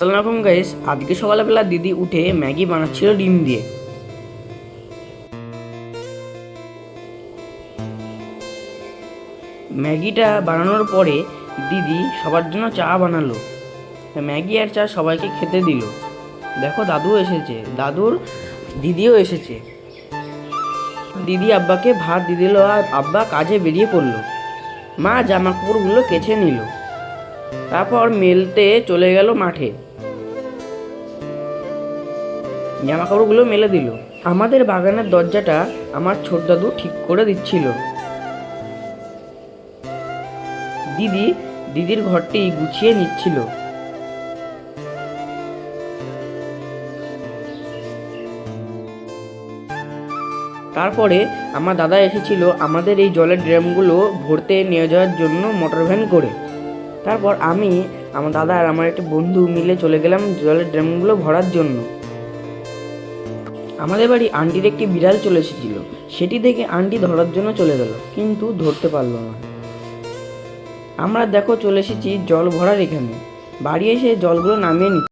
আসসালামু আলাইকুম গাইস। আজকে সকালবেলা দিদি উঠে ম্যাগি বানাচ্ছিল ডিম দিয়ে। ম্যাগিটা বানানোর পরে দিদি সবার জন্য চা বানালো। ম্যাগি আর চা সবাইকে খেতে দিল। দেখো দাদু এসেছে, দাদুর দিদিও এসেছে। দিদি আব্বাকে ভাত দিয়ে দিল আর আব্বা কাজে বেরিয়ে পড়লো। মা জামা কাপড়গুলো কেচে নিল, তারপর মেলতে চলে গেল মাঠে। জামা কাপড়গুলো মেলে দিল। আমাদের বাগানের দরজাটা আমার ছোট দাদু ঠিক করে দিচ্ছিল। দিদি দিদির ঘরটি গুছিয়ে নিচ্ছিল। তারপরে আমার দাদা এসেছিল আমাদের এই জলের ড্রামগুলো ভরতে নিয়ে যাওয়ার জন্য মোটর ভ্যান করে। তারপর আমি, আমার দাদা আর আমার একটা বন্ধু মিলে চলে গেলাম জলের ড্রামগুলো ভরার জন্য। আমাদের বাড়ি আন্টির একটি বিড়াল চলে এসেছিল, সেটি দেখে আন্টি ধরার জন্য চলে গেল, কিন্তু ধরতে পারলো না। আমরা দেখো চলে এসেছি জল ভরার এখানে। বাড়ি এসে জলগুলো নামিয়ে নিচ্ছি।